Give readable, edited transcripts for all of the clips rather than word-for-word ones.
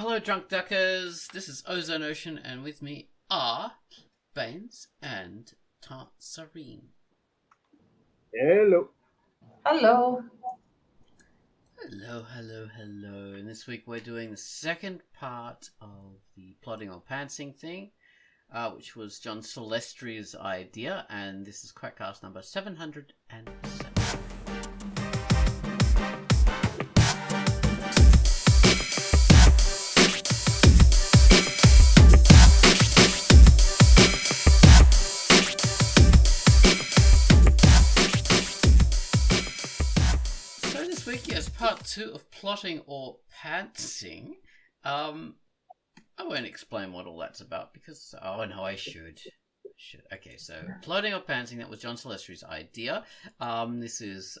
Hello, Drunkduckers. This is Ozone Ocean, and with me are Baines and Serene. Hello. Hello. Hello. And this week we're doing the second part of the plotting or pantsing thing, which was John Celestri's idea, and this is Quackcast number 707. Yes, part 2 of plotting or pantsing. I won't explain what all that's about because I should. Okay, so plotting or pantsing, that was John Celestri's idea. This is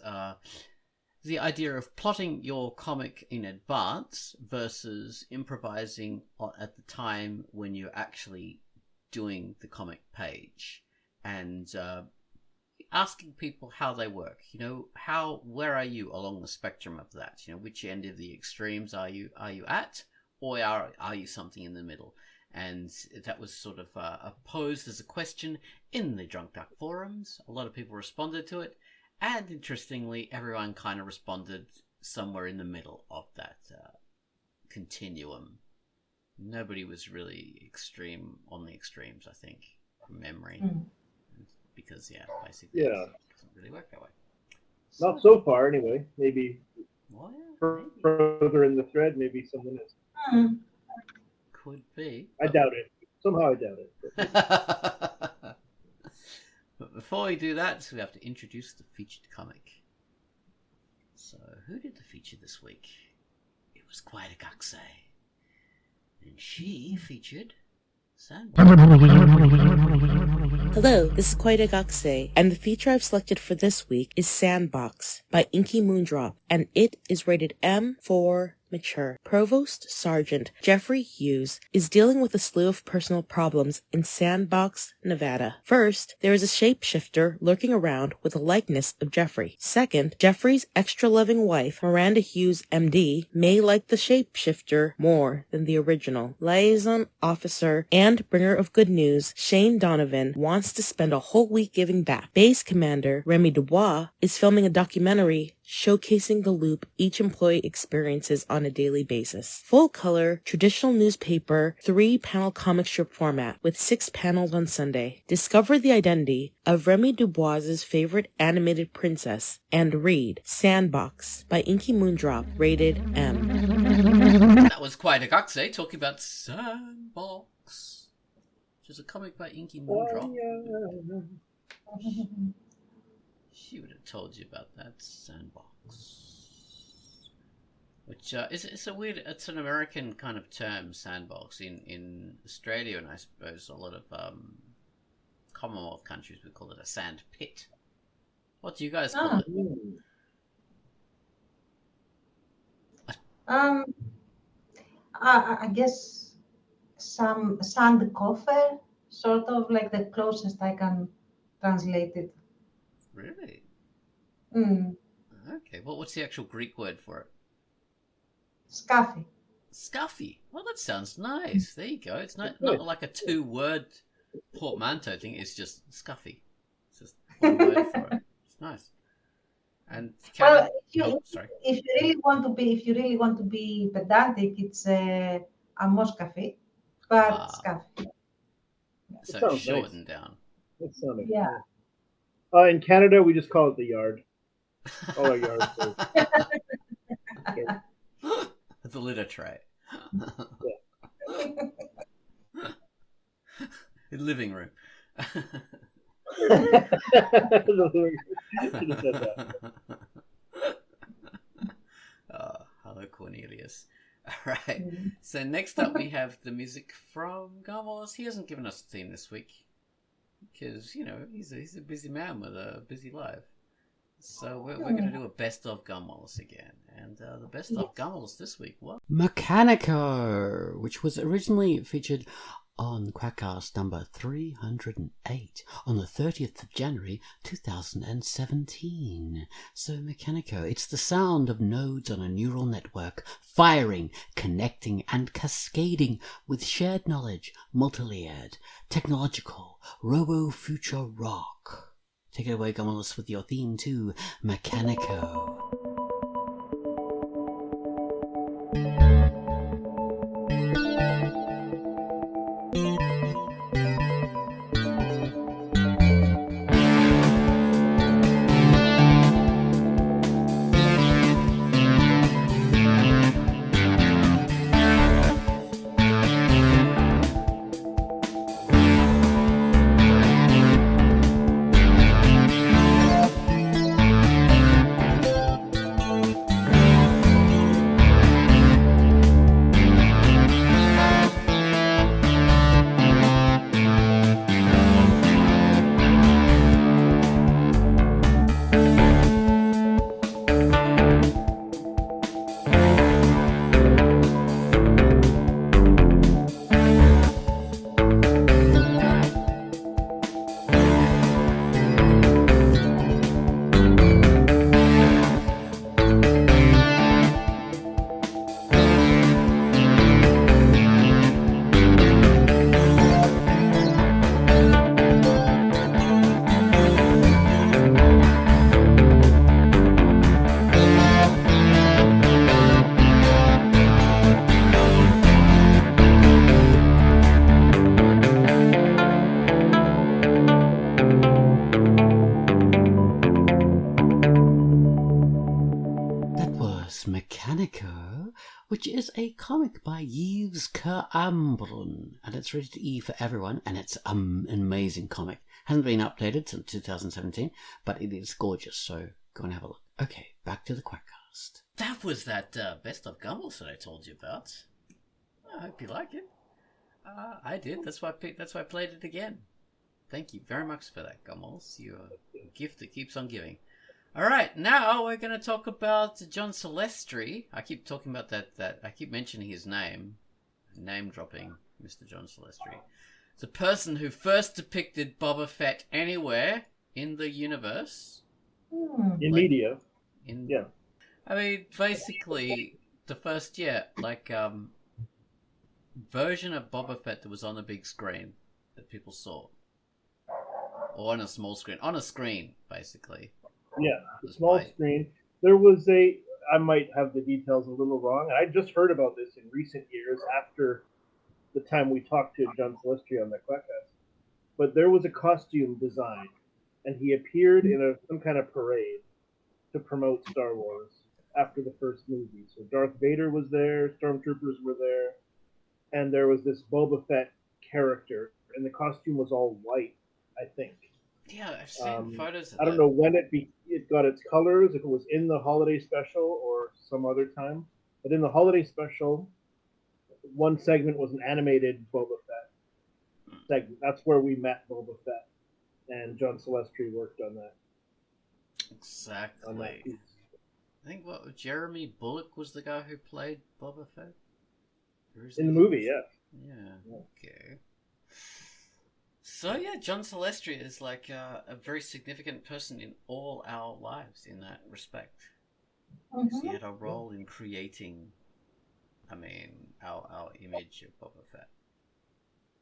the idea of plotting your comic in advance versus improvising at the time when you're actually doing the comic page, and asking people how they work. Where are you along the spectrum of that? Which end of the extremes are you at, or are you something in the middle? And that was sort of posed as a question in the Drunkduck forums. A lot of people responded to it, and interestingly, everyone kind of responded somewhere in the middle of that continuum. Nobody was really extreme on the extremes, I think, from memory. Because, basically, it doesn't really work that way. Not so far, anyway. Maybe maybe. Further in the thread, maybe someone is. Could be. I doubt it. Somehow I doubt it. But before we do that, we have to introduce the featured comic. So, who did the feature this week? It was Quackcast. And she featured Hello, this is Quackcast, and the feature I've selected for this week is Sandbox by Inky Moondrop, and it is rated M for mature. Provost Sergeant Jeffrey Hughes is dealing with a slew of personal problems in Sandbox, Nevada. First, there is a shapeshifter lurking around with a likeness of Jeffrey. Second, Jeffrey's extra-loving wife, Miranda Hughes, MD, may like the shapeshifter more than the original. Liaison officer and bringer of good news, Shane Donovan, wants to spend a whole week giving back. Base Commander Remy Dubois is filming a documentary showcasing the loop each employee experiences on a daily basis. Full-color, traditional newspaper, 3-panel comic strip format with 6 panels on Sunday. Discover the identity of Remy Dubois's favorite animated princess and read Sandbox by Inky Moondrop, rated M. That was Quackcast talking about Sandbox, which is a comic by Inky Moondrop. She would have told you about that Sandbox, which it's an American kind of term, sandbox. In Australia, and I suppose a lot of Commonwealth countries would call it a sand pit. What do you guys call it? I guess some sand coffer, sort of like the closest I can translate it. Really? Okay. What's the actual Greek word for it? Scuffy. Scuffy. Well, that sounds nice. There you go. It's not like a 2-word portmanteau thing. It's just scuffy. It's just one word for it. It's nice. And if you really want to be pedantic, it's a Moscafi, but scuffy. So it's shortened down. Yeah. In Canada, we just call it the yard. All our yards. The litter tray. The living room. Hello, Cornelius. All right. So next up, we have the music from Garmos. He hasn't given us a theme this week because he's a busy man with a busy life. So we're going to do a best of Garmos again, and the best of Garmos this week was Mechanico, which was originally featured on Quackcast number 308 on the 30th of January 2017. So Mechanico, it's the sound of nodes on a neural network, firing, connecting and cascading with shared knowledge, multi-layered, technological, robo-future rock. Take it away, Gomulus, with your theme to Mechanico. Which is a comic by Yves Kerambron, and it's rated E for everyone, and it's an amazing comic. Hasn't been updated since 2017, but it is gorgeous, so go and have a look. Okay, back to the Quackcast. That was that Best of Gumball that I told you about. I hope you like it. I did. That's why I played it again. Thank you very much for that, Gumball. You're a gift that keeps on giving. Alright, now we're going to talk about John Celestri. I keep talking about that. I keep mentioning his name. Name dropping Mr. John Celestri. It's a person who first depicted Boba Fett anywhere in the universe. In media. Yeah. I mean, basically, the first, version of Boba Fett that was on the big screen that people saw. Or on a small screen. On a screen, basically. Yeah, the small screen. There was I might have the details a little wrong. I just heard about this in recent years after the time we talked to John Celestri on the Quackcast. But there was a costume design, and he appeared in some kind of parade to promote Star Wars after the first movie. So Darth Vader was there, Stormtroopers were there, and there was this Boba Fett character, and the costume was all white, I think. Yeah, I've seen photos of I don't know when it got its colors, if it was in the holiday special or some other time. But in the holiday special, one segment was an animated Boba Fett segment. That's where we met Boba Fett, and John Celestri worked on that. Exactly. On that piece. I think Jeremy Bulloch was the guy who played Boba Fett? In the movie, yeah. Yeah, okay. So yeah, John Celestri is like a very significant person in all our lives in that respect. Mm-hmm. He had a role in creating, our image of Boba Fett.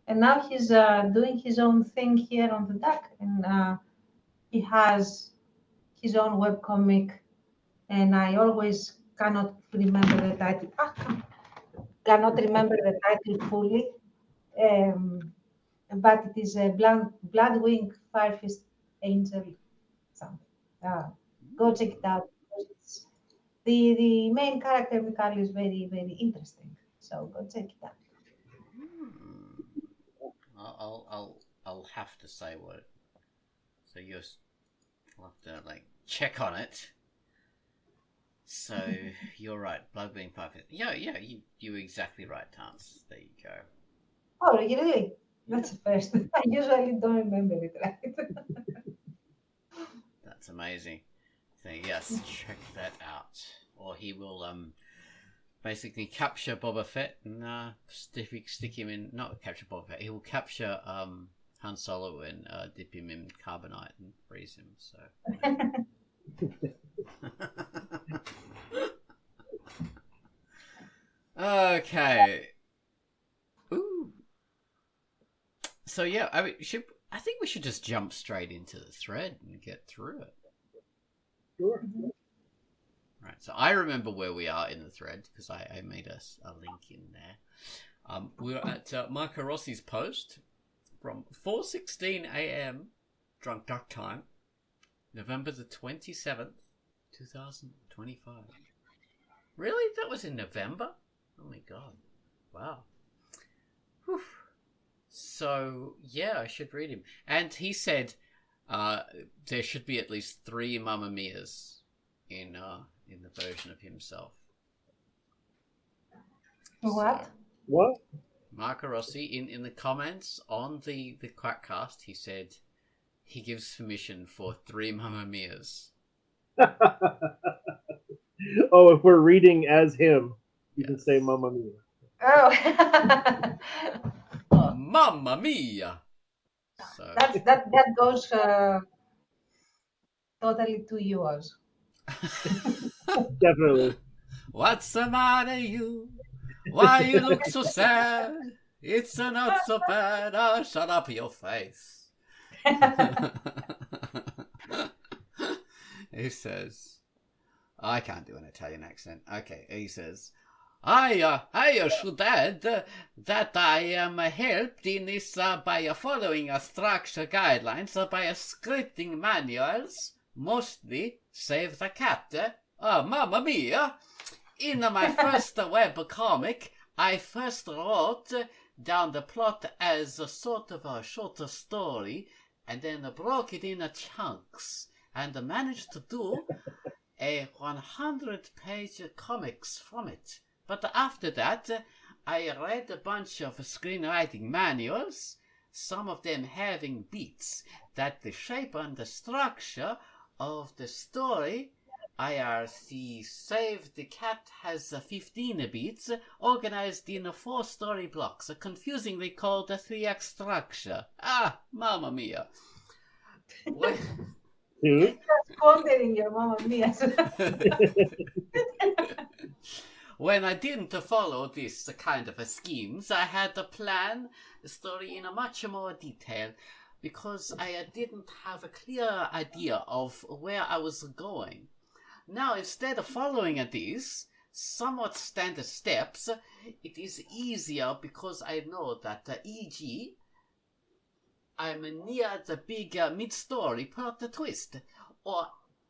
And now he's doing his own thing here on the Duck, and he has his own webcomic, and I always cannot remember the title. Cannot remember the title fully. But it is a Bloodwing Firefist Angel something. Go check it out. The main character, Mikhail, is very, very interesting. So go check it out. I'll have to say what. So I'll have to check on it. So you're right, Bloodwing Firefist. Yeah, you're exactly right, Tance. There you go. Oh, really? That's the first. I usually don't remember it, right? That's amazing. So yes, check that out. Or he will basically capture Boba Fett and stick him in. Not capture Boba Fett. He will capture Han Solo and dip him in carbonite and freeze him. So. Okay. Ooh. So yeah, I think we should just jump straight into the thread and get through it. Sure. Right. So I remember where we are in the thread because I made us a link in there. We're at Marco Rossi's post from 4:16 a.m. Drunkduck time, November the 27th, 2025. Really? That was in November? Oh my god. Wow. Whew. So, yeah, I should read him. And he said there should be at least 3 Mamma Mias in the version of himself. What? So, What? Marco Rossi, in the comments on the Quackcast, he said he gives permission for 3 Mamma Mias. Oh, if we're reading as him, you can say Mamma Mia. Oh. Mamma Mia! So. that goes totally to yours. Definitely. What's the matter, you? Why you look so sad? It's not so bad. Oh, shut up your face. He says, I can't do an Italian accent. Okay, he says, I should add that I am helped in this by following structure guidelines by scripting manuals, mostly Save the Cat. Oh, Mamma Mia! In my first web comic, I first wrote down the plot as a sort of a shorter story, and then broke it in chunks, and managed to do a 100-page comics from it. But after that, I read a bunch of screenwriting manuals, some of them having beats that the shape and the structure of the story. IRC Save the Cat has 15 beats organized in 4 story blocks, confusingly called a 3-act structure. Ah, Mamma Mia. Dude. Squandering your Mamma Mia. When I didn't follow this kind of schemes, I had to plan the story in much more detail because I didn't have a clear idea of where I was going. Now, instead of following these somewhat standard steps, it is easier because I know that, e.g., I'm near the big mid-story plot twist, or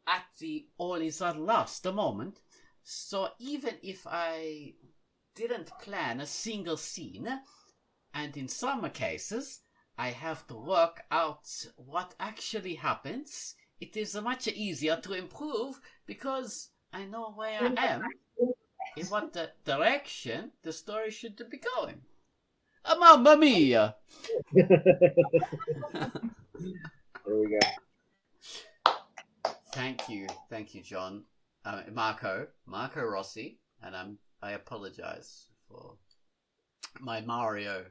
at the all is lost moment. So even if I didn't plan a single scene, and in some cases I have to work out what actually happens, it is much easier to improve because I know where I am, in what direction the story should be going. Mamma Mia! There we go. Thank you, John. Marco Rossi, and I apologize for my Mario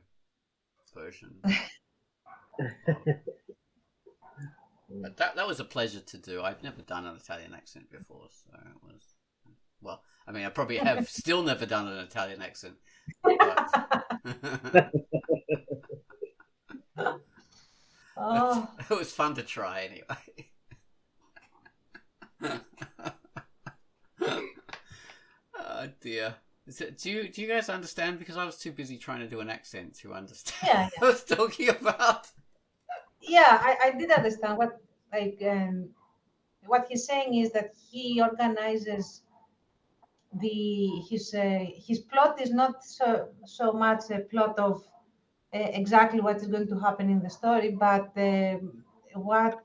version. But that was a pleasure to do. I've never done an Italian accent before, so it was. Well, I mean, I probably have still never done an Italian accent. But Oh. it was fun to try anyway. Oh dear. Do you guys understand? Because I was too busy trying to do an accent to understand what I was talking about. Yeah, I did understand what he's saying is that he organizes his plot is not so much a plot of exactly what is going to happen in the story, but what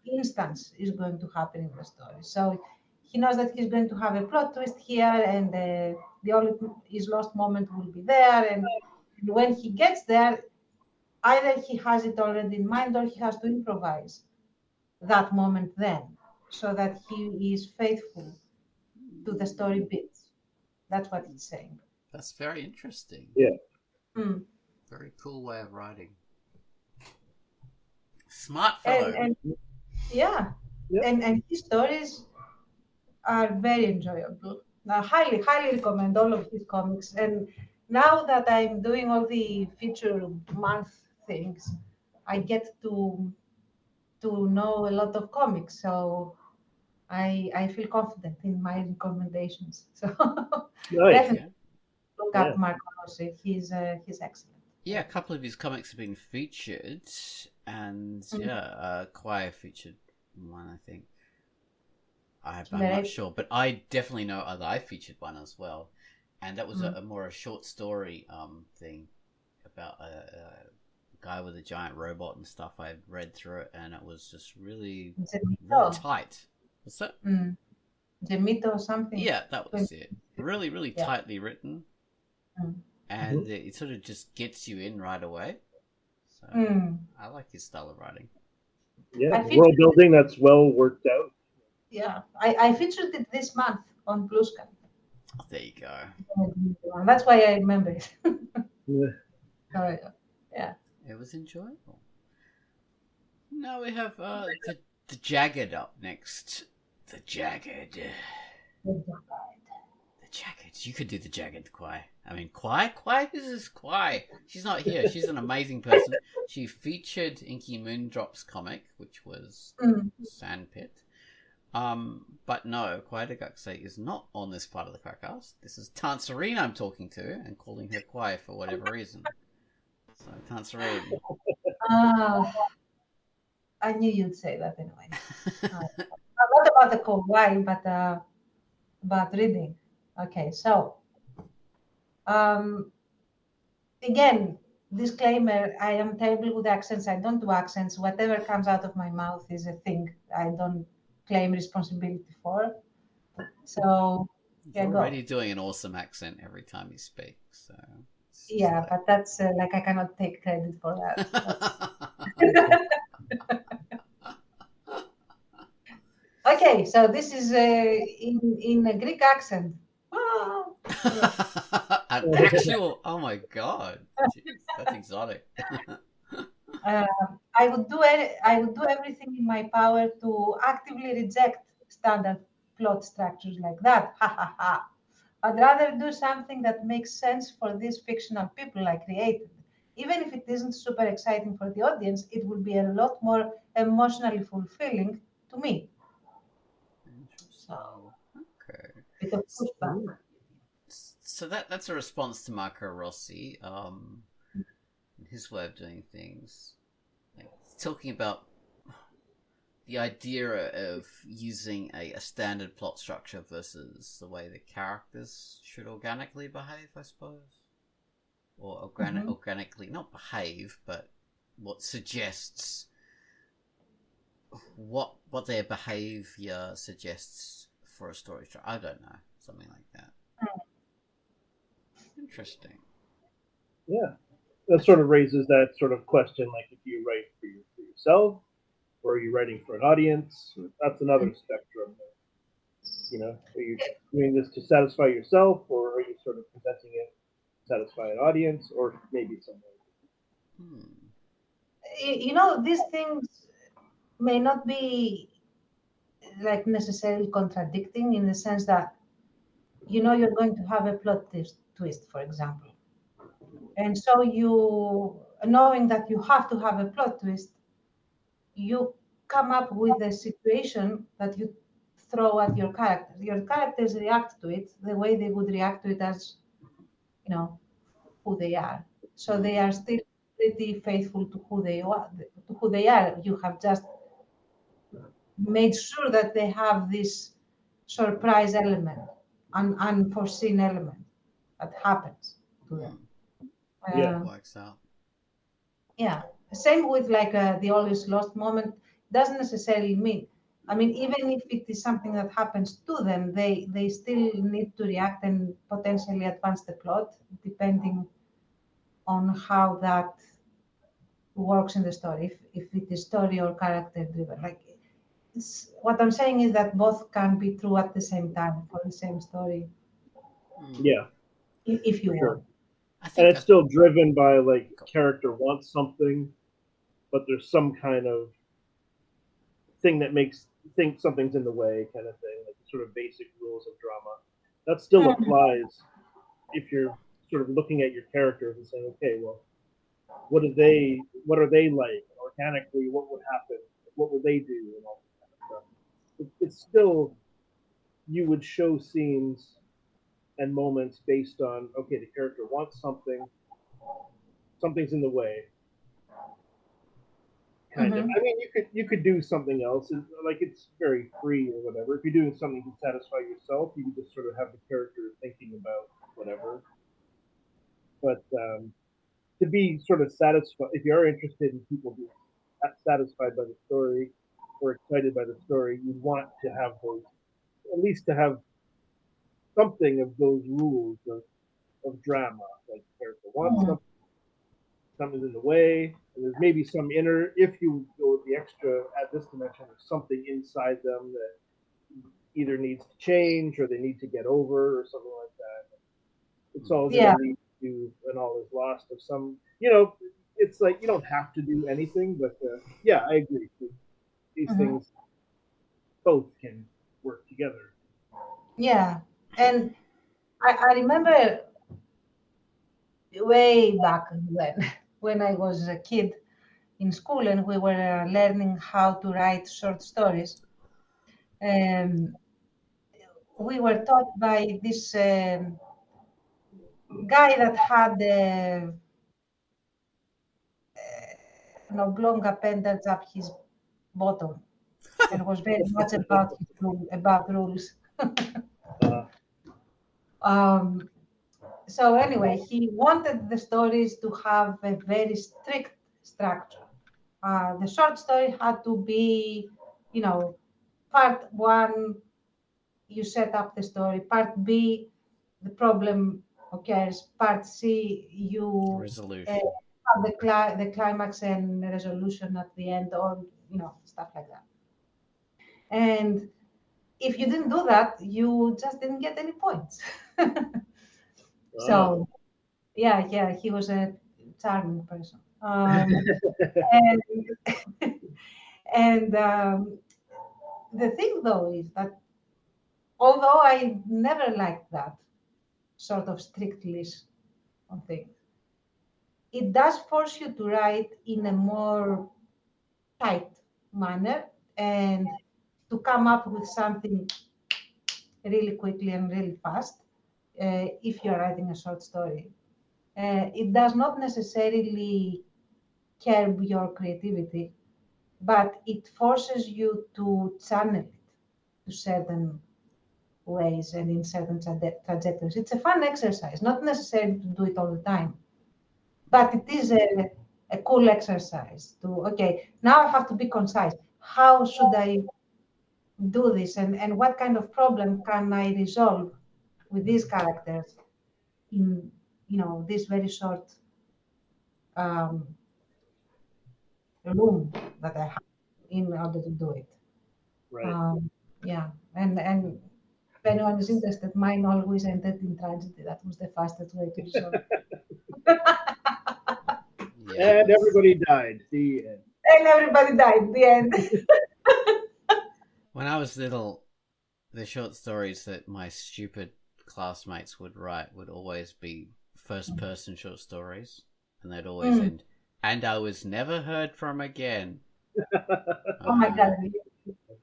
instance is going to happen in the story. So he knows that he's going to have a plot twist here, and the all is lost moment will be there, and when he gets there, either he has it already in mind or he has to improvise that moment then, so that he is faithful to the story beats. That's what he's saying. That's very interesting. Yeah. Very cool way of writing. Smart fellow. And yeah, Yep. and his stories are very enjoyable. I highly recommend all of his comics. And now that I'm doing all the feature month things, I get to know a lot of comics. So I feel confident in my recommendations. So Nice. definitely look up Yeah. Marco Rossi. He's excellent. Yeah, a couple of his comics have been featured, and Quai featured one, I think. I'm not sure, but I definitely know that I featured one as well, and that was a more a short story thing about a guy with a giant robot and stuff. I read through it, and it was just really tight. What's that? Gemito or something. Yeah, that was it. Really tightly written, and it sort of just gets you in right away. So I like his style of writing. Yeah, world building that's well worked out. Yeah, I featured it this month on Blue Sky. Oh, there you go. That's why I remember it. Yeah. It was enjoyable. Now we have the Jagged up next. The Jagged. The Jagged. You could do the Jagged Quai. I mean, Quai? Who's this Quai? She's not here. She's an amazing person. She featured Inky Moondrop's comic, which was Sandpit. But no, Quackcast is not on this part of the Quackcast. This is Tanserine I'm talking to and calling her Quai for whatever reason. So, Tanserine. I knew you'd say that anyway. Not about the Kawaii, but about reading. Okay, so again, disclaimer, I am terrible with accents. I don't do accents. Whatever comes out of my mouth is a thing I don't claim responsibility for. So you're already doing an awesome accent every time you speak. So yeah, like... but that's like I cannot take credit for that. Okay, so this is in a Greek accent. An actual, oh my god, jeez, that's exotic. I would do everything in my power to actively reject standard plot structures like that. Ha ha ha. I'd rather do something that makes sense for these fictional people I created. Even if it isn't super exciting for the audience, it will be a lot more emotionally fulfilling to me. Interesting. Okay. Bit of pushback. So that's a response to Marco Rossi, his way of doing things. Like, talking about the idea of using a standard plot structure versus the way the characters should organically behave, I suppose. Or organically, not behave, but what suggests what their behavior suggests for a story structure. I don't know, something like that. Interesting. Yeah, that sort of raises that sort of question, like if you write for yourself, or are you writing for an audience? That's another spectrum. You know, are you doing this to satisfy yourself, or are you sort of presenting it to satisfy an audience, or maybe something? You know, these things may not be like necessarily contradicting in the sense that, you know, you're going to have a plot twist, for example. And so you, knowing that you have to have a plot twist, you come up with a situation that you throw at your characters. Your characters react to it the way they would react to it as, you know, who they are. So they are still pretty faithful to who they are. You have just made sure that they have this surprise element, an unforeseen element that happens to them. Works out. Yeah. Same with like the always lost moment. Doesn't necessarily mean. I mean, even if it is something that happens to them, they still need to react and potentially advance the plot, depending on how that works in the story. If it is story or character driven, like what I'm saying is that both can be true at the same time for the same story. Yeah, if you for sure. want. I And think it's still driven by like character wants something, but there's some kind of thing that makes think something's in the way, kind of thing, like sort of basic rules of drama. That still Mhm. applies if you're sort of looking at your characters and saying, okay, well, what are they like organically? What would happen? What would they do? And all that kind of stuff. It's still you would show scenes and moments based on okay, the character wants something, something's in the way, kind of. Mhm. I mean, you could do something else, and like it's very free or whatever. If you're doing something to satisfy yourself, you can just sort of have the character thinking about whatever. But to be sort of satisfied, if you are interested in people being satisfied by the story or excited by the story, you want to have those, at least to have something of those rules of drama. Like the character wants Mhm. something, something's in the way, and there's maybe some inner. If you go with the extra at this dimension, there's something inside them that either needs to change or they need to get over or something like that. It's all going Yeah. to lead to an all is lost of some. It's like you don't have to do anything, but yeah, I agree. These Mhm. things both can work together. Yeah. And I remember way back when when I was a kid in school and we were learning how to write short stories. Um, we were taught by this guy that had an oblong appendage up his bottom and was very much about rules. Uh, Um, so anyway, he wanted the stories to have a very strict structure. The short story had to be, you know, part one, you set up the story. Part B, the problem occurs. Part C, you resolution. have the climax and resolution at the end, or stuff like that. And if you didn't do that, you just didn't get any points. uh, So yeah, he was a charming person. And and the thing though is that although I never liked that sort of strict list on things, it does force you to write in a more tight manner and to come up with something really quickly and really fast if you're writing a short story. It does not necessarily curb your creativity, but it forces you to channel it to certain ways and in certain trajectories. It's a fun exercise, not necessarily to do it all the time, but it is a cool exercise to, okay, now I have to be concise. How should I do this? And what kind of problem can I resolve with these characters in, this very short um, room that I have in order to do it. right. Um, yeah, and if anyone is interested, mine always ended in tragedy. That was the fastest way to resolve. Yeah. And everybody died. The end. And everybody died at the end. When I was little, the short stories that my stupid classmates would write would always be first person short stories, and they'd always Mm. end, and I was never heard from again. Oh my God.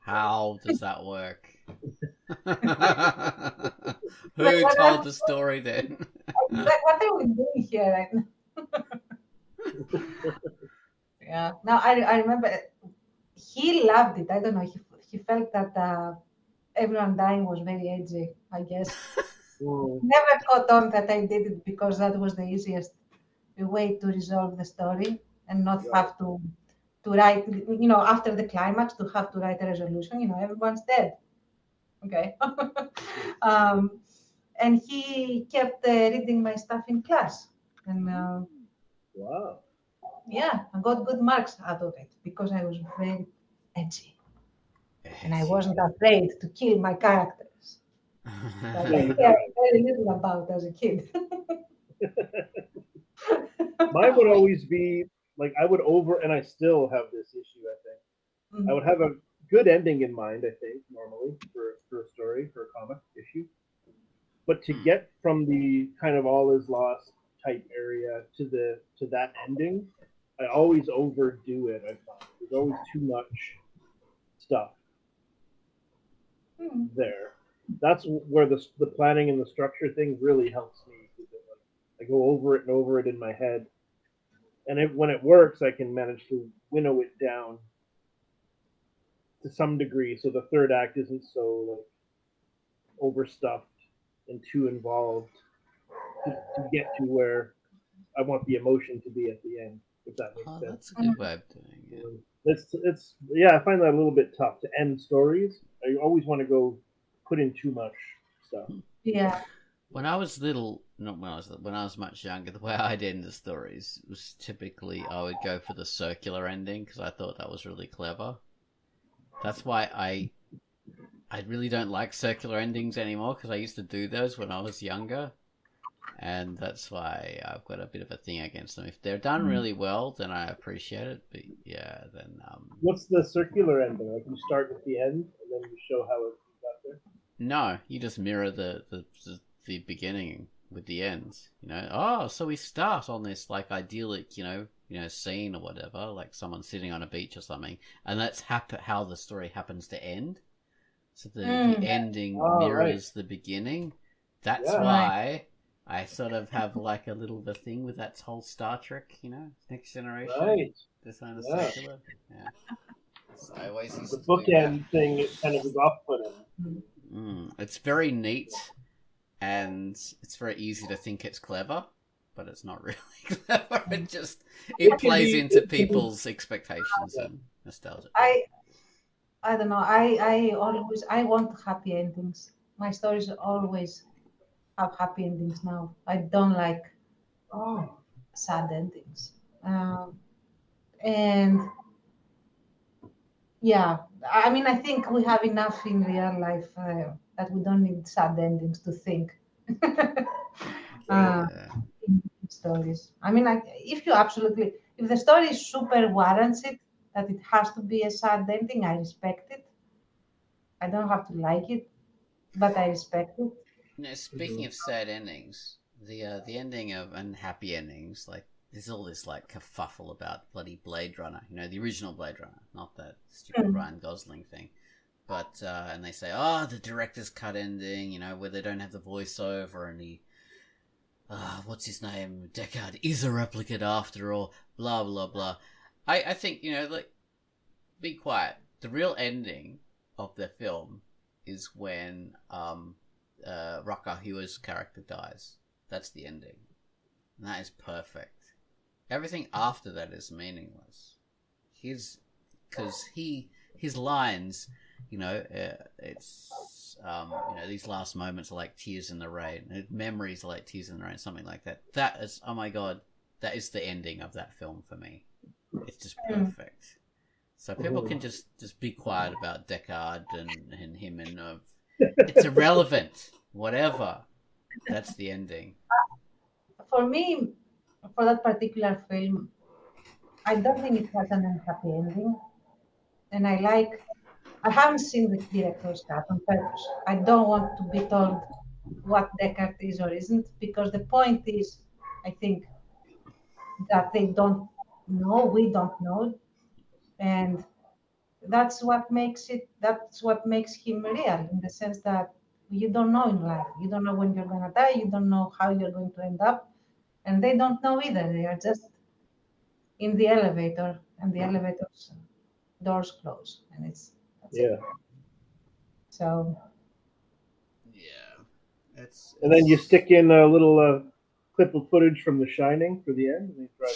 How does that work? Like, Who told the story then? what are we doing here? Yeah. No, I remember he loved it. I don't know. He felt that everyone dying was very edgy, I guess. Mm, Never caught on that I did it because that was the easiest way to resolve the story and not right. have to write, after the climax to have to write a resolution. Everyone's dead. Okay. um, and he kept reading my stuff in class. And Wow. yeah, I got good marks out of it because I was very edgy and I wasn't afraid to kill my characters. That Yeah, I you care have. very little about as a kid. Mine would always be like I would and I still have this issue. I think I Mm, would have a good ending in mind. I think normally for a story for a comic issue, but to Hmm. get from the kind of all is lost type area to that ending, I always overdo it. I find there's always too much stuff mm, there. That's where the planning and the structure thing really helps me. I go over it and over it in my head, and when it works, I can manage to winnow it down to some degree, so the third act isn't so like overstuffed and too involved to get to where I want the emotion to be at the end. If that makes Oh, sense. that's a mm. good way of doing it. It's yeah, I find that a little bit tough to end stories. I always want to go put in too much stuff. Yeah. When I was little, not when I was much younger, the way I'd end the stories was typically I would go for the circular ending because I thought that was really clever. That's why I really don't like circular endings anymore because I used to do those when I was younger, and that's why I've got a bit of a thing against them. If they're done Mm. really well, then I appreciate it. But yeah, then What's the circular ending? Like you start with the end and then you show how it got there. no, you just mirror the beginning with the end. You know, oh, so we start on this like idyllic, scene or whatever, like someone sitting on a beach or something, and that's how the story happens to end. So the Mm. ending Oh, right. mirrors the beginning. That's Yeah. Right. why I sort of have like a little bit thing with that whole Star Trek, Next Generation. Right. This kind of Yeah. circular. Yeah. So I always The used to do that. bookend thing it kind of is off-putting. It's very neat, and it's very easy to think it's clever, but it's not really clever. It It can plays be. into It can be. people's expectations Yeah. and nostalgia. I don't know. I want happy endings. My stories always have happy endings now. I don't like Oh. sad endings. And yeah, I mean, I think we have enough in real life that we don't need sad endings to think. uh, Yeah. in stories. I mean, if the story is super warrants it, that it has to be a sad ending, I respect it. I don't have to like it, but I respect it. Speaking of sad endings, the ending of unhappy endings, like there's all this like kerfuffle about bloody Blade Runner, the original Blade Runner, not that stupid Mm. Ryan Gosling thing. But and they say, oh, the director's cut ending, where they don't have the voiceover and what's his name, Deckard is a replicant after all, blah blah blah. I think like be quiet. The real ending of the film is when Rucker Hauer's character dies. That's the ending. And that is perfect. Everything after that is meaningless. His lines, it's these last moments are like tears in the rain. Memories are like tears in the rain, something like that. That is, oh my god, that is the ending of that film for me. It's just Mm. perfect. So people can just be quiet about Deckard and him and it's irrelevant. Whatever. That's the ending. For me, for that particular film, I don't think it has an unhappy ending. And I haven't seen the director's cut on purpose. I don't want to be told what Descartes is or isn't, because the point is, I think, that they don't know, we don't know. And that's what makes him real in the sense that you don't know in life. You don't know when you're going to die. You don't know how you're going to end up. And they don't know either. They are just in the elevator and the elevator's doors close. And that's it. Yeah. So, Yeah. And then you stick in a little clip of footage from The Shining for the end, and they drive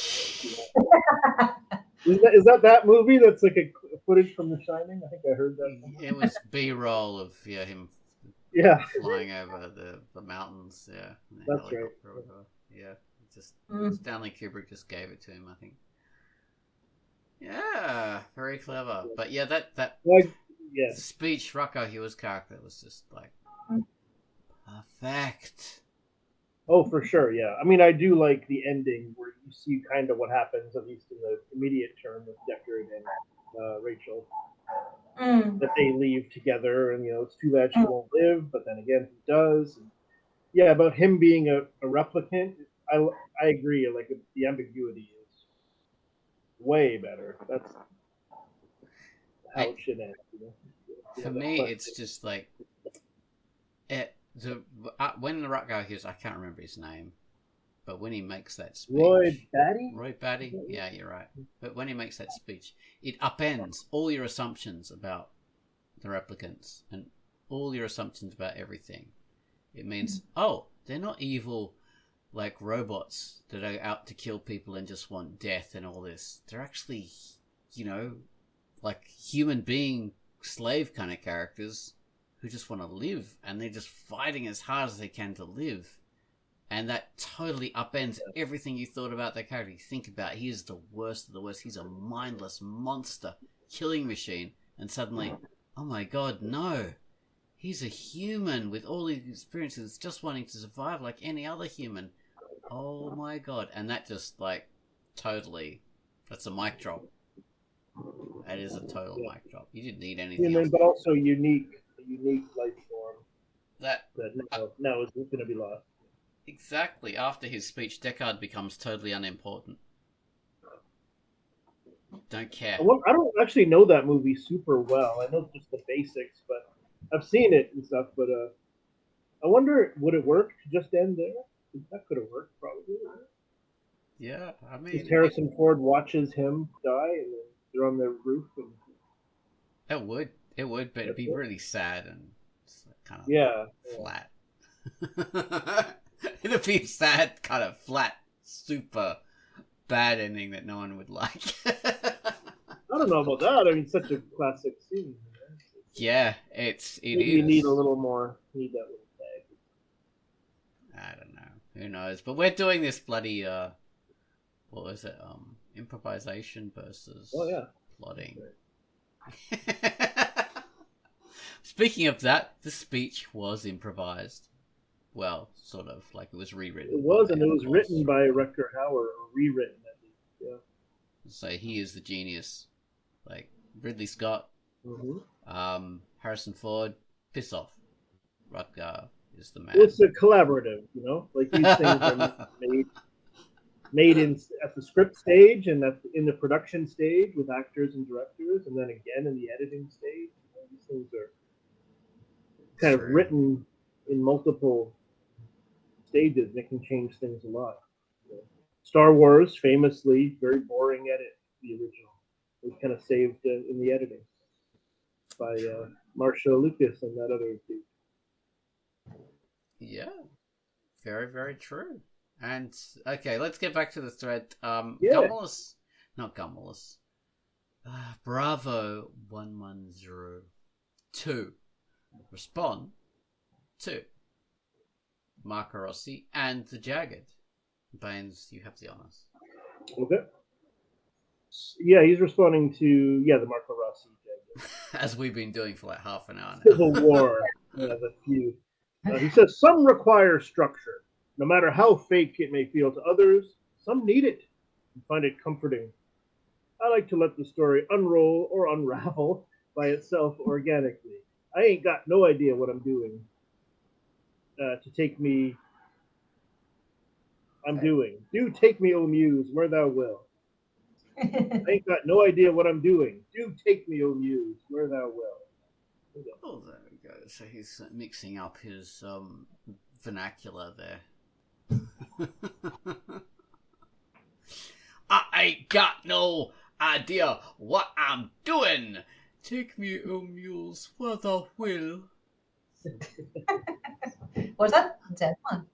away. Is that movie that's like a footage from The Shining? I think I heard that somewhere. It was B-roll of him Yeah, flying over the mountains. Yeah. In the that's right. helicopter or whatever. Yeah. Stanley Kubrick just gave it to him, I think. Yeah, very clever. But yeah, that Like, yeah, speech Rucker Hauer's character was just like Effect. Oh, for sure, yeah. I mean, I do like the ending where you see kind of what happens, at least in the immediate term, with Deckard and Rachel. That they leave together, and it's too bad she won't live, but then again, he does. And yeah, about him being a replicant, I agree. Like the ambiguity is way better. That's how it should end. For me, it's just like when the rock guy hears, I can't remember his name, but when he makes that speech, Roy Batty, yeah, you're right. But when he makes that speech, it upends all your assumptions about the replicants and all your assumptions about everything. It means, oh, they're not evil like robots that are out to kill people and just want death and all this. They're actually, like human being slave kind of characters who just want to live, and they're just fighting as hard as they can to live. And that totally upends everything you thought about that character. You think about, he is the worst of the worst. He's a mindless monster, killing machine. And suddenly, oh my god, no. He's a human with all these experiences, just wanting to survive like any other human. Oh my god. And that just, like, totally, that's a mic drop. That is a total mic drop. You didn't need anything else. But also a unique life form that now is going to be lost. Exactly. After his speech, Deckard becomes totally unimportant. Don't care. I don't actually know that movie super well. I know just the basics, but I've seen it and stuff. But I wonder, would it work to just end there? That could have worked, probably. Yeah, I mean, Harrison Ford watches him die, and then they're on the roof. And it would, but it'd be really sad and kind of flat. It'd be a sad, kind of flat, super bad ending that no one would like. I don't know about that. I mean, such a classic scene. Yeah, it is. You need a little more. Need that little tag. I don't know. Who knows? But we're doing this bloody what was it? Improvisation versus plotting. Right. Speaking of that, the speech was improvised. Well, sort of, like it was rewritten. It was, and it was written by Rutger Hauer, or rewritten at least. Yeah. So he is the genius. Like Ridley Scott, Harrison Ford, piss off. Rutger is the man. It's a collaborative, like these things are made at the script stage and in the production stage with actors and directors, and then again in the editing stage. These things are kind of written in multiple stages, and it can change things a lot. Star Wars, famously, very boring edit, the original. It was kind of saved in the editing by Marsha Lucas and that other dude. Yeah, very, very true. And, okay, let's get back to the thread. Bravo 1102. Respond to Marco Rossi and the Jagged. Baines, you have the honors. Okay. Yeah, he's responding to the Marco Rossi Jagged. As we've been doing for like half an hour now. Civil War. The feud. He says, some require structure. No matter how fake it may feel to others, some need it and find it comforting. I like to let the story unroll or unravel by itself organically. I ain't got no idea what I'm doing. To take me, I'm doing. Do take me, O Muse, where thou wilt. I ain't got no idea what I'm doing. Do take me, O Muse, where thou wilt. Oh, there we go. So he's mixing up his vernacular there. I ain't got no idea what I'm doing. Take me, O mules, where thou will. Was that one?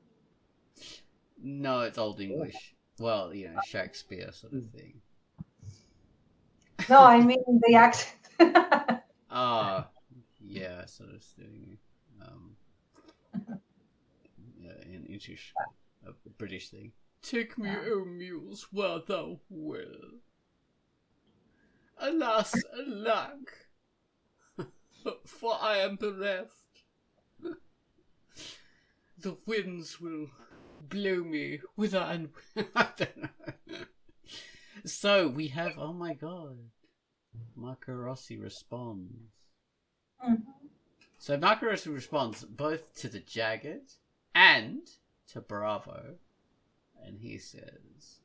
No, it's Old English. Well, Shakespeare sort of thing. No, I mean the accent. Yeah, sort of doing in English, a British thing. Take me, O mules, where thou will. Alas, alack, for I am bereft. the winds will blow me whither and I don't know. So we have, oh my god, Marco Rossi responds. Mhm. So Marco Rossi responds both to the Jagged and to Bravo, and he says,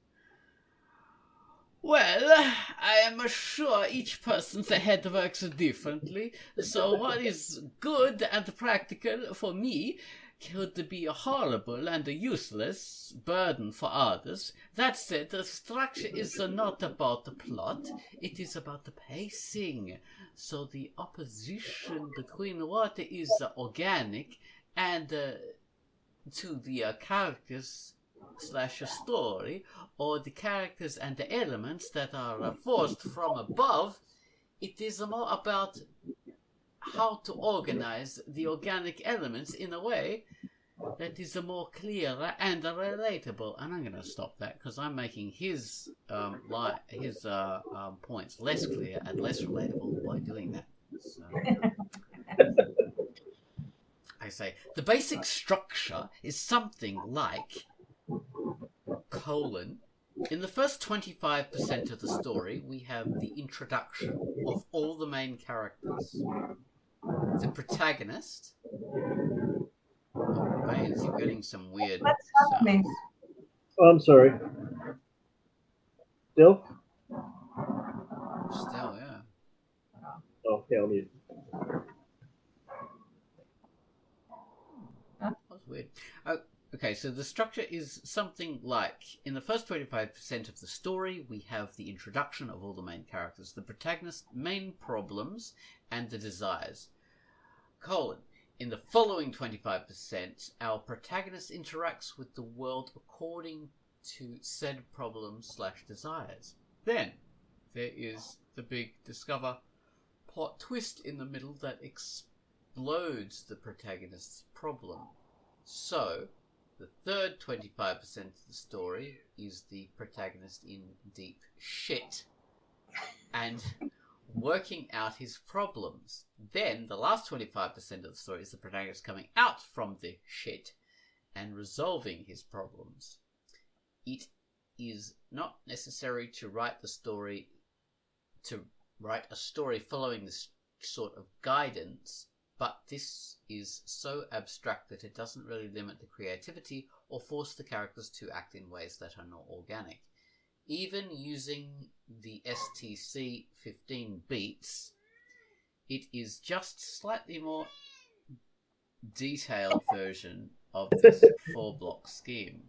well, I am sure each person's head works differently, so what is good and practical for me could be a horrible and a useless burden for others. That said, the structure is not about the plot, it is about the pacing. So the opposition between what is organic and to the characters slash a story, or the characters and the elements that are forced from above, it is more about how to organize the organic elements in a way that is more clear and relatable. And I'm going to stop that because I'm making his points less clear and less relatable by doing that. So, I say the basic structure is something like colon. In the first 25% of the story, we have the introduction of all the main characters. The protagonist. Oh, Baines, you're getting some weird What's happening? sounds. Oh, I'm sorry. Still? Still, yeah. Oh, okay, I'll mute. That's weird. Okay, so the structure is something like, in the first 25% of the story, we have the introduction of all the main characters, the protagonist's main problems, and the desires. Colon. In the following 25%, our protagonist interacts with the world according to said problems slash desires. Then, there is the big discover plot twist in the middle that explodes the protagonist's problem. So, the third 25% of the story is the protagonist in deep shit and working out his problems. Then, the last 25% of the story is the protagonist coming out from the shit and resolving his problems. It is not necessary to write a story following this sort of guidance, but this is so abstract that it doesn't really limit the creativity or force the characters to act in ways that are not organic. Even using the STC 15 beats, it is just slightly more detailed version of this 4-block scheme.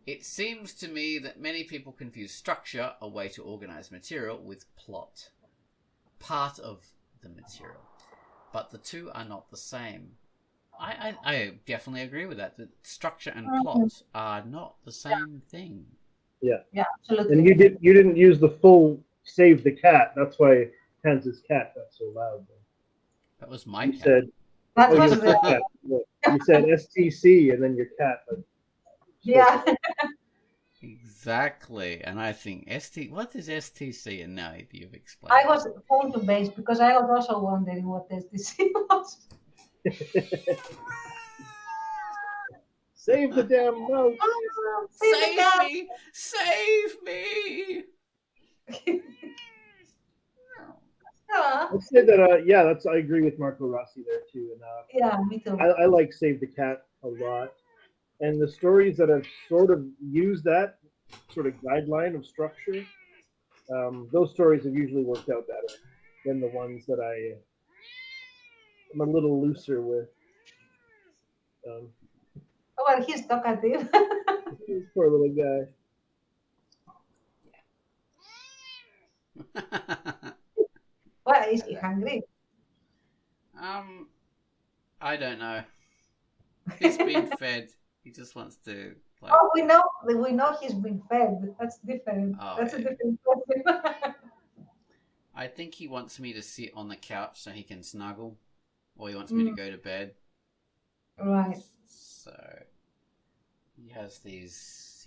It seems to me that many people confuse structure, a way to organize material, with plot, part of the material. But the two are not the same. I definitely agree with that. That structure and plot are not the same thing. Yeah. Yeah, absolutely. And you didn't use the full save the cat. That's why Hans's cat got so loud. That was my You cat. said, That oh, was you said cat. You said STC and then your cat. yeah. Exactly. And I think what is STC? And now you've explained. I was phone to base because I was also wondering what STC was. Save the damn mouse. Save me! Save me! I'd say that I agree with Marco Rossi there too, and Yeah, me too. I like Save the Cat a lot, and the stories that have sort of used that sort of guideline of structure, those stories have usually worked out better than the ones that I'm a little looser with. Well, he's talkative. Poor little guy. Well, is he hungry? I don't know. He's been fed. He just wants to. Like... Oh, we know he's been fed. That's different. Oh, That's yeah. a different question. I think he wants me to sit on the couch so he can snuggle, or he wants me to go to bed. Right. So he has these,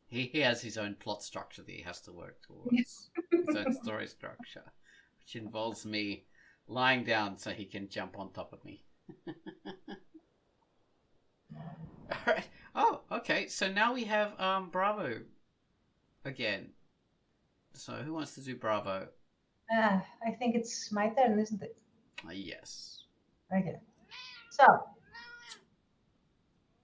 he has his own plot structure that he has to work towards. His own story structure, which involves me lying down so he can jump on top of me. All right. Oh, okay. So now we have Bravo again. So who wants to do Bravo? I think it's my turn, isn't it? Yes. Okay. So,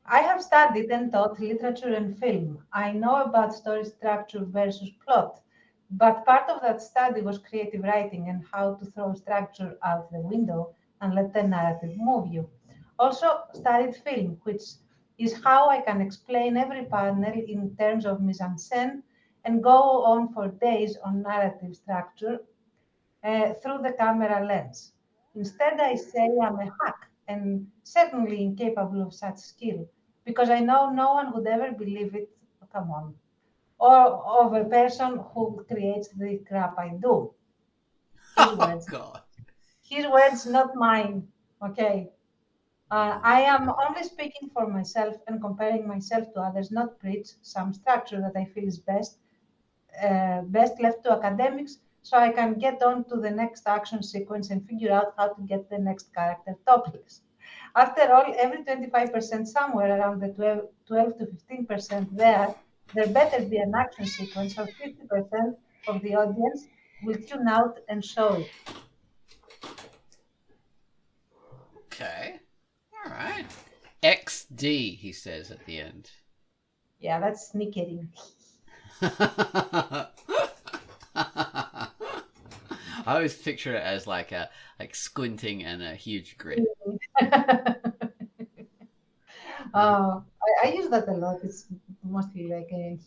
I have studied and taught literature and film. I know about story structure versus plot, but part of that study was creative writing and how to throw structure out the window and let the narrative move you. Also, studied film, which is how I can explain every panel in terms of mise en scène and go on for days on narrative structure through the camera lens. Instead, I say I'm a hack and certainly incapable of such skill because I know no one would ever believe it. Come on. Or of a person who creates the crap I do. His Oh words. God. His words, not mine. Okay. I am only speaking for myself and comparing myself to others, not preach some structure that I feel is best left to academics so I can get on to the next action sequence and figure out how to get the next character topless. After all, every 25% somewhere around the 12 to 15% there better be an action sequence or 50% of the audience will tune out and show it. Okay. All right. XD, he says at the end. Yeah, that's sneaking. I always picture it as like squinting and a huge grin. I use that a lot. It's mostly like a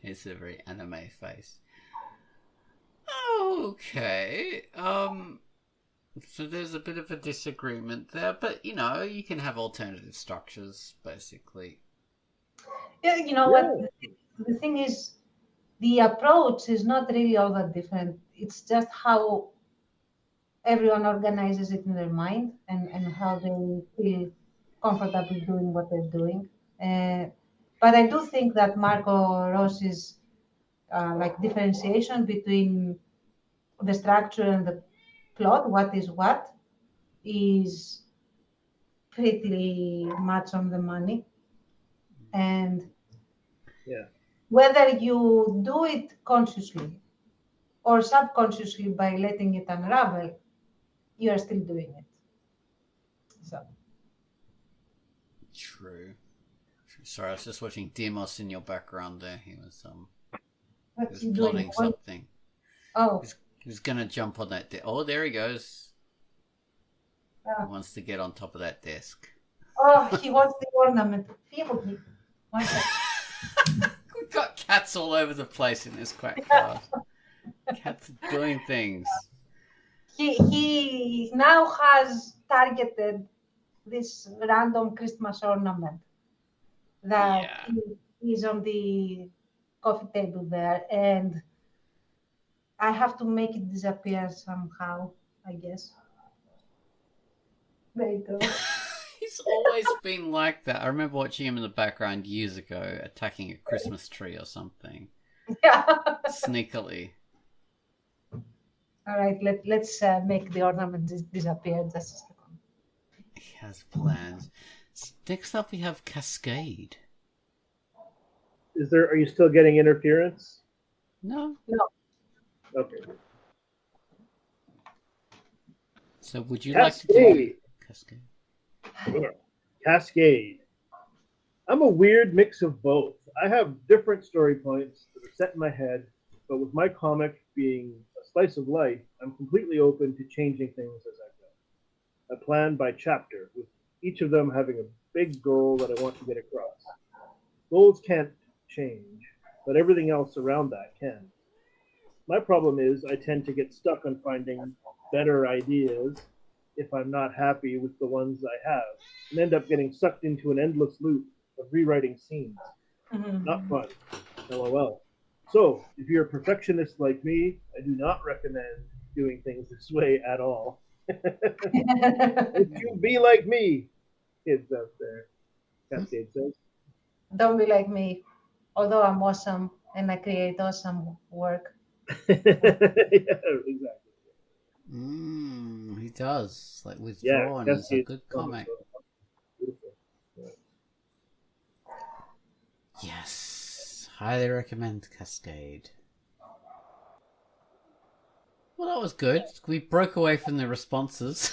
It's a very anime face. Okay. So there's a bit of a disagreement there, but you know, you can have alternative structures, basically. Yeah, you know what? The thing is, the approach is not really all that different. It's just how everyone organizes it in their mind and how they feel comfortable doing what they're doing. Uh, but I do think that Marco Rossi's like differentiation between the structure and the plot, what is what, is pretty much on the money. And Yeah. whether you do it consciously or subconsciously by letting it unravel, you are still doing it. So True. Sorry, I was just watching Demos in your background there. He was what's he he was doing? plotting something. Oh, He was gonna jump on that. Oh, there he goes. He oh, wants to get on top of that desk. oh, he wants the ornament. Feel me. One sec. We've got cats all over the place in this Quackcast. Cats doing things. He now has targeted this random Christmas ornament that Yeah. is on the coffee table there, and I have to make it disappear somehow, I guess. There you go. He's always been like that. I remember watching him in the background years ago, attacking a Christmas tree or something. Yeah. Sneakily. All right, let's make the ornament disappear just a second. He has plans. Next up we have Cascade. Are you still getting interference? No? No. Okay. So would you Cascade. like to do Cascade? Yeah. Cascade. I'm a weird mix of both. I have different story points that are set in my head, but with my comic being a slice of life, I'm completely open to changing things as I go. I plan by chapter, with each of them having a big goal that I want to get across. Goals can't change, but everything else around that can. My problem is I tend to get stuck on finding better ideas if I'm not happy with the ones I have, and end up getting sucked into an endless loop of rewriting scenes. Mhm. Not fun. LOL. So, if you're a perfectionist like me, I do not recommend doing things this way at all. If you be like me, kids out there, Cascade says. Don't be like me, although I'm awesome and I create awesome work. Yeah, exactly. He does. Like Withdrawn is a good comic. Beautiful. Yeah. Yes. Highly recommend Cascade. Well, that was good. We broke away from the responses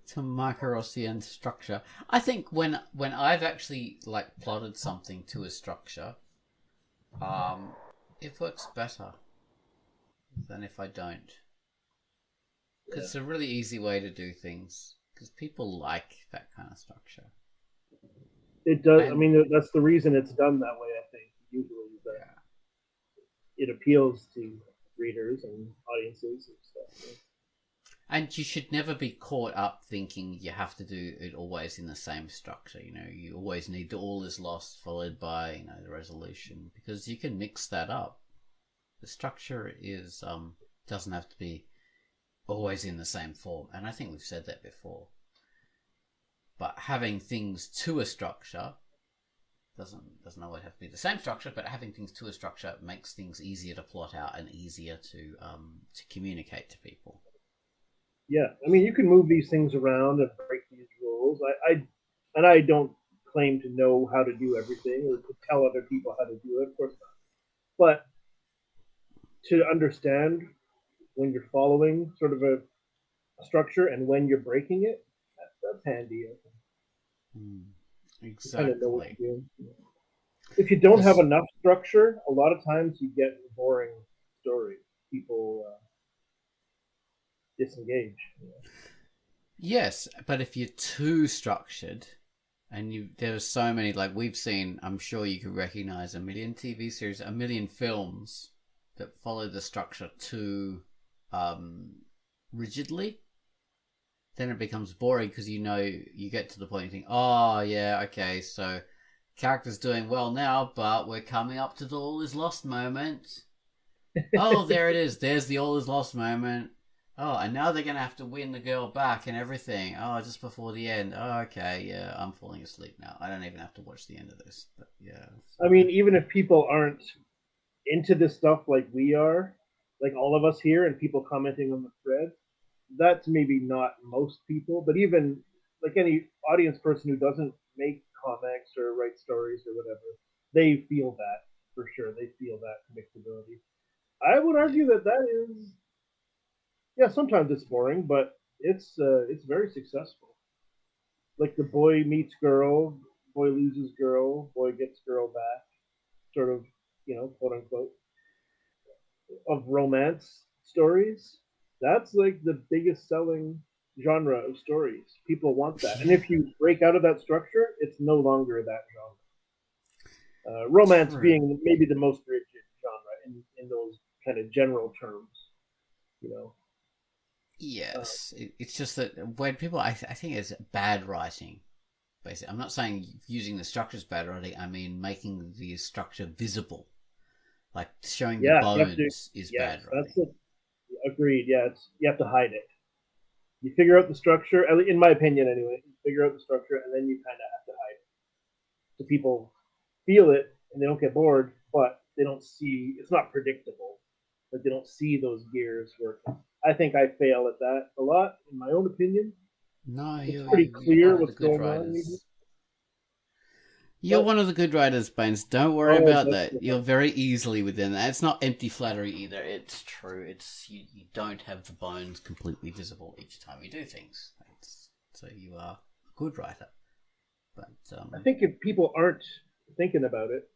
to Macrossian structure. I think when I've actually like plotted something to a structure, it works better than if I don't. Because it's a really easy way to do things. Because people like that kind of structure. It does. I mean, that's the reason it's done that way. I think usually is that it appeals to readers and audiences and stuff. Yeah. And you should never be caught up thinking you have to do it always in the same structure. You know, you always need the all is lost followed by, the resolution, because you can mix that up. The structure is doesn't have to be always in the same form, and I think we've said that before. But having things to a structure doesn't always have to be the same structure, but having things to a structure makes things easier to plot out and easier to communicate to people. Yeah, I mean, you can move these things around and break these rules. I don't claim to know how to do everything or to tell other people how to do it, of course not. But to understand when you're following sort of a structure and when you're breaking it, that's handy. Exactly. You kind of know what you're doing. If you don't have enough structure, a lot of times you get boring stories. People disengage. Yes, but if you're too structured, and there are so many, like we've seen, I'm sure you could recognize a million TV series, a million films that follow the structure too rigidly, then it becomes boring because you get to the point you think, oh yeah, okay, so character's doing well now, but we're coming up to the all is lost moment. Oh, there it is. There's the all is lost moment. Oh, and now they're going to have to win the girl back and everything. Oh, just before the end. Oh, okay, yeah, I'm falling asleep now. I don't even have to watch the end of this. But yeah. I mean, even if people aren't into this stuff like we are, like all of us here and people commenting on the thread, that's maybe not most people, but even like any audience person who doesn't make comics or write stories or whatever, they feel that for sure. They feel that predictability. I would argue that is, yeah, sometimes it's boring, but it's very successful. Like the boy meets girl, boy loses girl, boy gets girl back, sort of, quote unquote, of romance stories. That's like the biggest selling genre of stories. People want that, and if you break out of that structure, it's no longer that genre. Romance being maybe the most rigid genre in those kind of general terms. Yes, it's just that when people, I think it's bad writing. Basically, I'm not saying using the structure is bad writing. I mean making the structure visible, like showing the bones is bad writing. Agreed. Yeah, you have to hide it. You figure out the structure, in my opinion, anyway. You figure out the structure, and then you kind of have to hide it, so people feel it and they don't get bored, but they don't see. It's not predictable. Like they don't see those gears working. I think I fail at that a lot, in my own opinion. No, it's pretty clear what's going on. You're one of the good writers, Baines. Don't worry about that. You're very easily within that. It's not empty flattery either. It's true. It's you don't have the bones completely visible each time you do things. So you are a good writer. But I think if people aren't thinking about it,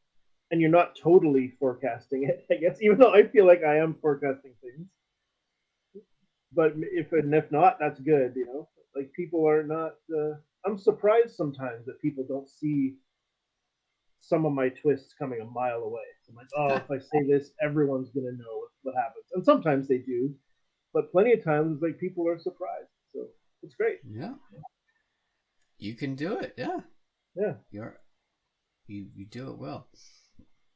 and you're not totally forecasting it, I guess, even though I feel like I am forecasting things, but if not, that's good. Like people are not. I'm surprised sometimes that people don't see some of my twists coming a mile away. So I'm like, oh, if I say this, everyone's gonna know what happens. And sometimes they do, but plenty of times, like people are surprised. So it's great. Yeah, you can do it. Yeah. You do it well.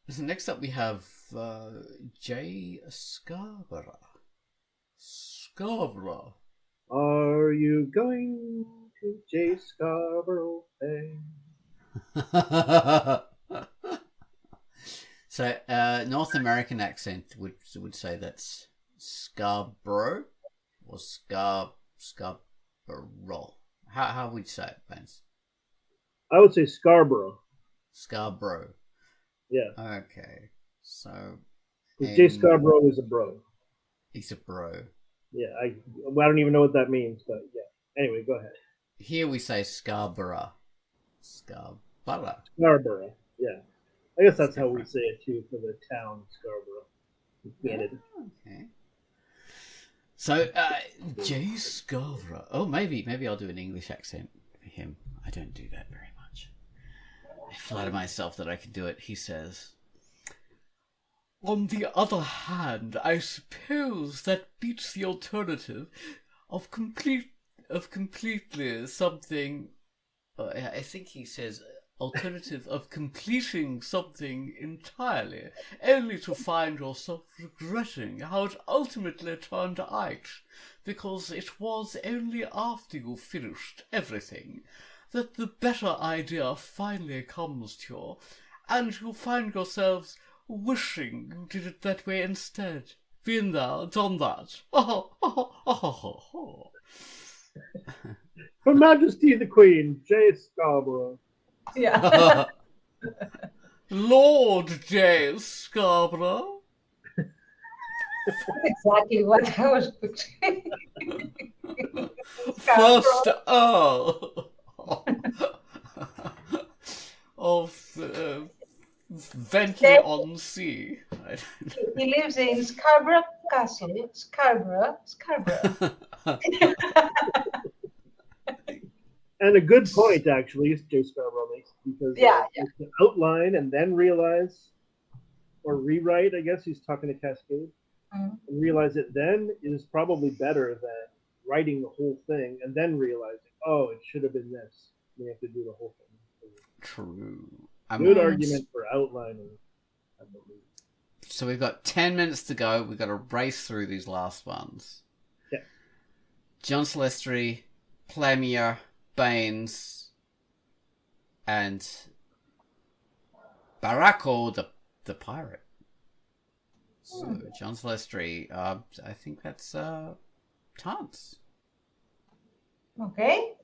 So next up, we have Jay Scarborough. Are you going to Jay Scarborough Fair? So, North American accent would say that's Scarborough or Scarborough. How would you say it, Pants? I would say Scarborough. Scarborough. Yeah. Okay. So. Jay Scarborough is a bro. He's a bro. Yeah, I don't even know what that means, but yeah. Anyway, go ahead. Here we say Scarborough. Scarborough. Scarborough. Yeah. I guess that's how we say it too for the town Scarborough. Get it? Okay. So, Jay Scarborough. Oh, maybe I'll do an English accent for him. I don't do that very much. I flatter myself that I can do it. He says, "On the other hand, I suppose that beats the alternative of completely something." I think he says alternative of completing something entirely, only to find yourself regretting how it ultimately turned out, because it was only after you finished everything that the better idea finally comes to you, and you find yourselves wishing you did it that way instead. Been there, done that. Her Majesty the Queen, Jay Scarborough. Yeah. Lord J. Scarborough. That's exactly what I was picturing. First Earl of Bentley-on-Sea. He lives in Scarborough Castle. Scarborough. And a good point, actually, Jay Scarborough makes, because to outline and then realize, or rewrite, I guess he's talking to Cascade, and realize it then is probably better than writing the whole thing and then realizing, oh, it should have been this. You have to do the whole thing. True. Good argument for outlining, I believe. So we've got 10 minutes to go. We've got to race through these last ones. Yeah. John Celestri, Plamier, Baines, and Baracco, the pirate. So John Celestri, I think that's Tance. Okay.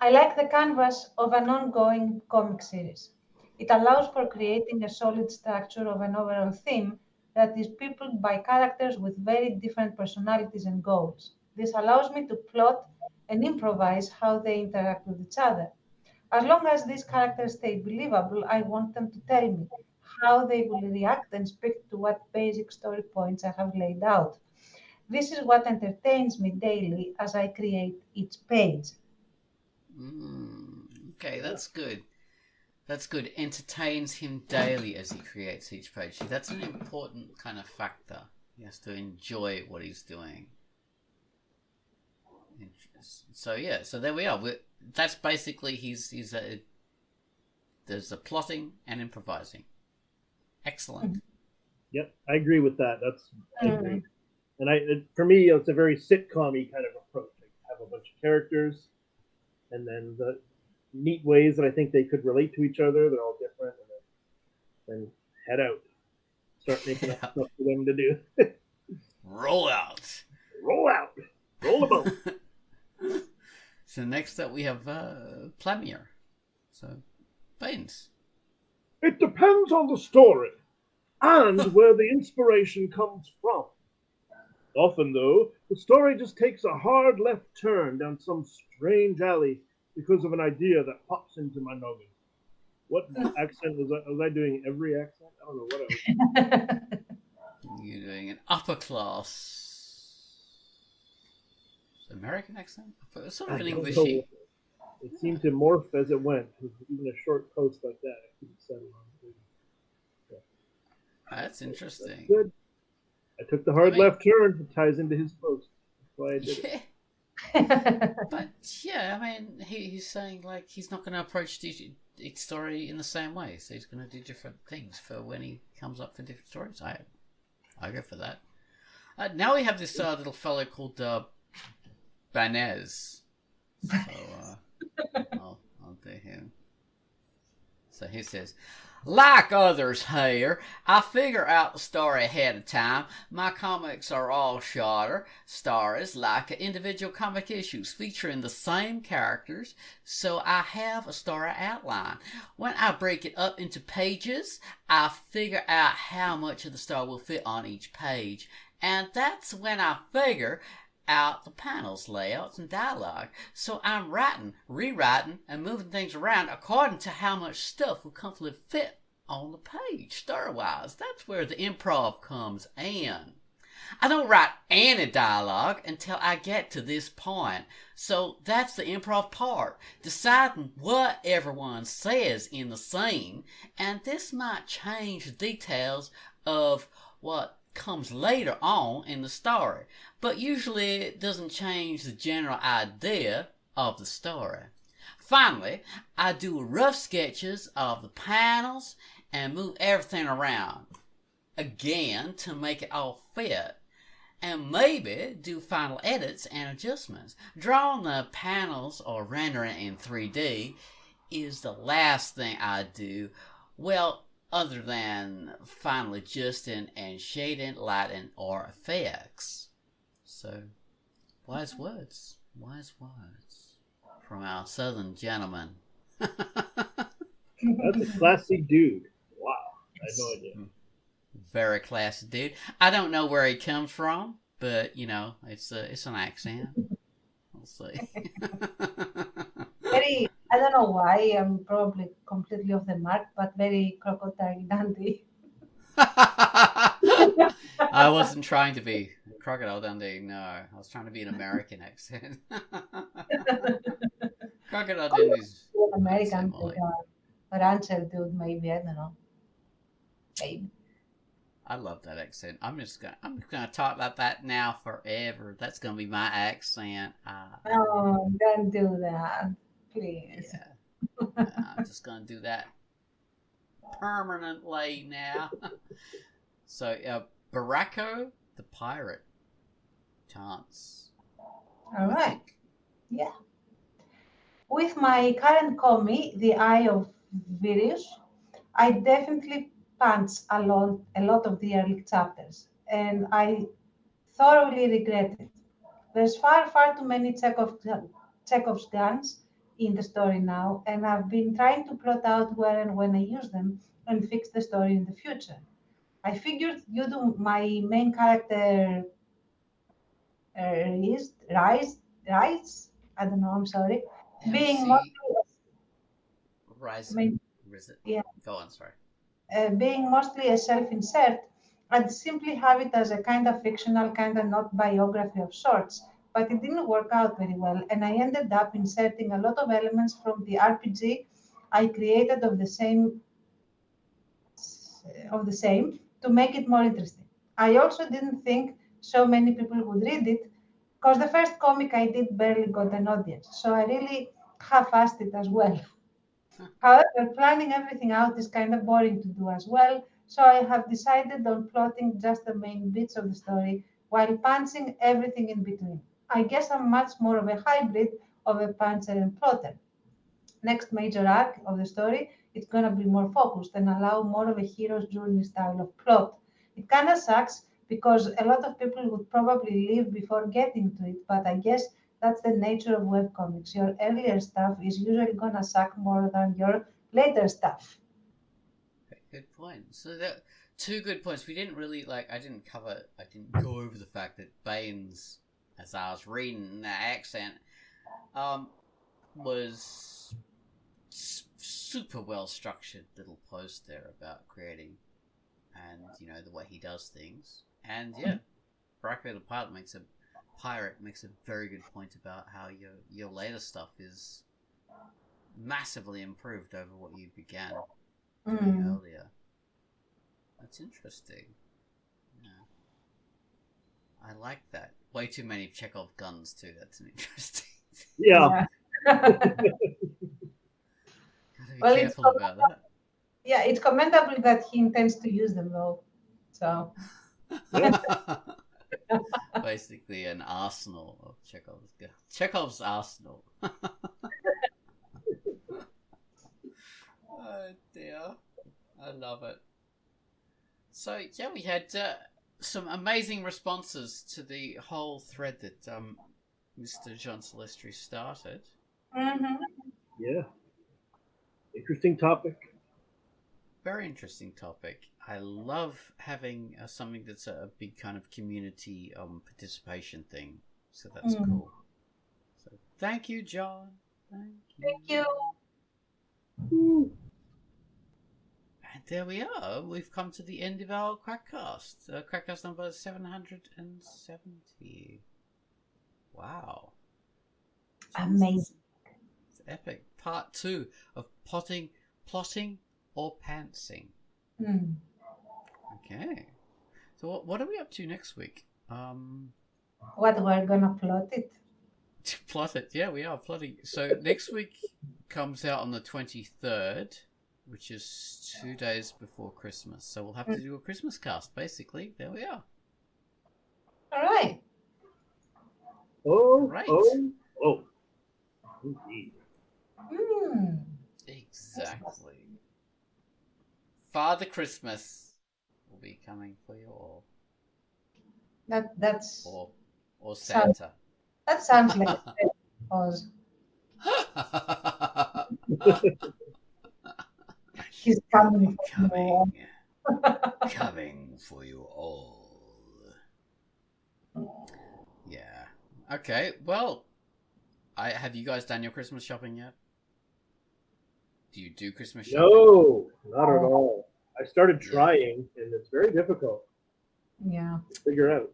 I like the canvas of an ongoing comic series. It allows for creating a solid structure of an overall theme that is peopled by characters with very different personalities and goals. This allows me to plot and improvise how they interact with each other. As long as these characters stay believable, I want them to tell me how they will react and speak to what basic story points I have laid out. This is what entertains me daily as I create each page. Okay, that's good. That's good. Entertains him daily as he creates each page. That's an important kind of factor. He has to enjoy what he's doing. So yeah, so there we are. That's basically there's a plotting and improvising. Excellent. Yep, I agree with that. I agree. And for me, it's a very sitcom-y kind of approach. I have a bunch of characters, and then the neat ways that I think they could relate to each other. They're all different, and then head out, start making up stuff for them to do. Roll out. Roll out. Roll the boat. So next up we have Plamier. So, Baines. It depends on the story and where the inspiration comes from. Often, though, the story just takes a hard left turn down some strange alley because of an idea that pops into my noggin. What accent was I? Was I doing every accent? I don't know what I was. You're doing an upper class American accent? Sort of an Englishy. It seemed to morph as it went. Even a short post like that, I couldn't settle on. Yeah. That's interesting. Good. I took the hard left turn. It ties into his post. That's why I did it. But yeah, I mean, he's saying like he's not going to approach each story in the same way, so he's going to do different things for when he comes up for different stories. I go for that. Now we have this little fellow called Banez. So I'll do him. So he says, like others here, I figure out the story ahead of time. My comics are all shorter stories, like individual comic issues featuring the same characters, so I have a story outline. When I break it up into pages, I figure out how much of the story will fit on each page, and that's when I figure out the panels, layouts, and dialogue. So I'm writing, rewriting, and moving things around according to how much stuff will comfortably fit on the page, story-wise. That's where the improv comes in. I don't write any dialogue until I get to this point. So that's the improv part, deciding what everyone says in the scene, and this might change the details of what comes later on in the story, but usually it doesn't change the general idea of the story. Finally, I do rough sketches of the panels and move everything around again to make it all fit, and maybe do final edits and adjustments. Drawing the panels or rendering in 3D is the last thing I do, well, other than final adjusting and shading, lighting, or effects. So, wise words from our southern gentleman. That's a classy dude. Wow, I had no idea. Very classy dude. I don't know where he comes from, but you know, it's an accent. We'll see. Very, I don't know why, I'm probably completely off the mark, but very Crocodile Dundee. I wasn't trying to be Crocodile Dundee, no. I was trying to be an American accent. Crocodile Dundee's American, like, rancher dude, maybe, I don't know. Maybe. I love that accent. I'm just gonna talk like that now forever. That's gonna be my accent. Oh, don't do that, please. Yeah. I'm just gonna do that permanently now. So, Baracco the pirate. Chance. All right. Yeah. With my current comic, The Eye of Virus, I definitely pants a lot of the early chapters, and I thoroughly regret it. There's far too many Chekhov's guns in the story now, and I've been trying to plot out where and when I use them and fix the story in the future. I figured you do my main character rise. I don't know. I'm sorry. Being MC mostly, I Rise. mean, yeah, Go on, sorry. being mostly a self-insert, I'd simply have it as a kind of fictional, kind of not biography of sorts. But it didn't work out very well, and I ended up inserting a lot of elements from the RPG I created of the same to make it more interesting. I also didn't think so many people would read it because the first comic I did barely got an audience, so I really half-assed it as well. However, planning everything out is kind of boring to do as well, so I have decided on plotting just the main bits of the story while pantsing everything in between. I guess I'm much more of a hybrid of a pantser and plotter. Next major arc of the story, it's gonna be more focused and allow more of a hero's journey style of plot. It kind of sucks because a lot of people would probably leave before getting to it, but I guess that's the nature of webcomics. Your earlier stuff is usually gonna suck more than your later stuff. Good point. So that two good points. We didn't really I didn't go over the fact that Baines, as I was reading that accent, was super well structured little post there about creating, and you know the way he does things, and yeah, Baracco the pirate makes a very good point about how your later stuff is massively improved over what you began doing earlier. That's interesting. Yeah. I like that. Way too many Chekhov guns too. That's an interesting. Yeah. Gotta be Well, careful about that. Yeah, it's commendable that he intends to use them though. So Basically, an arsenal of Chekhov's guns. Chekhov's arsenal. Oh dear. I love it. So, yeah, we had some amazing responses to the whole thread that Mr. John Celestri started. Mm-hmm. Yeah. Interesting topic. Very interesting topic. I love having something that's a big kind of community participation thing. So that's cool. So thank you, John. Thank you. And there we are. We've come to the end of our Quackcast. Quackcast number 770. Wow. Amazing. It's epic. Part 2 of plotting, or pantsing. Okay. So what are we up to next week? What, we're gonna plot it? Plot it. Yeah, we are plotting. So next week comes out on the 23rd, which is 2 days before Christmas. So we'll have to do a Christmas cast, basically. There we are. All right. Oh, Great. oh. Indeed. Exactly. Father Christmas will be coming for you all. That's Or Santa. that sounds like a pause. He's coming for you all. Coming for you all. Yeah. Okay. Well, have you guys done your Christmas shopping yet? Do you do Christmas shopping? No, not at all. I started trying, and it's very difficult Yeah. to figure out.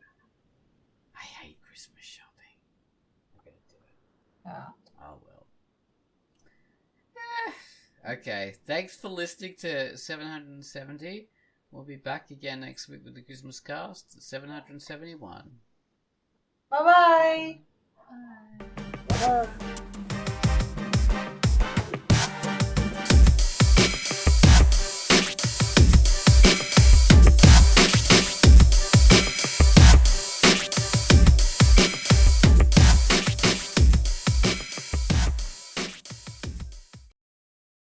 I hate Christmas shopping. I'm gonna do it. Yeah. Oh well. Okay. Thanks for listening to 770. We'll be back again next week with the Christmas cast, 771. Bye-bye. Bye. Bye.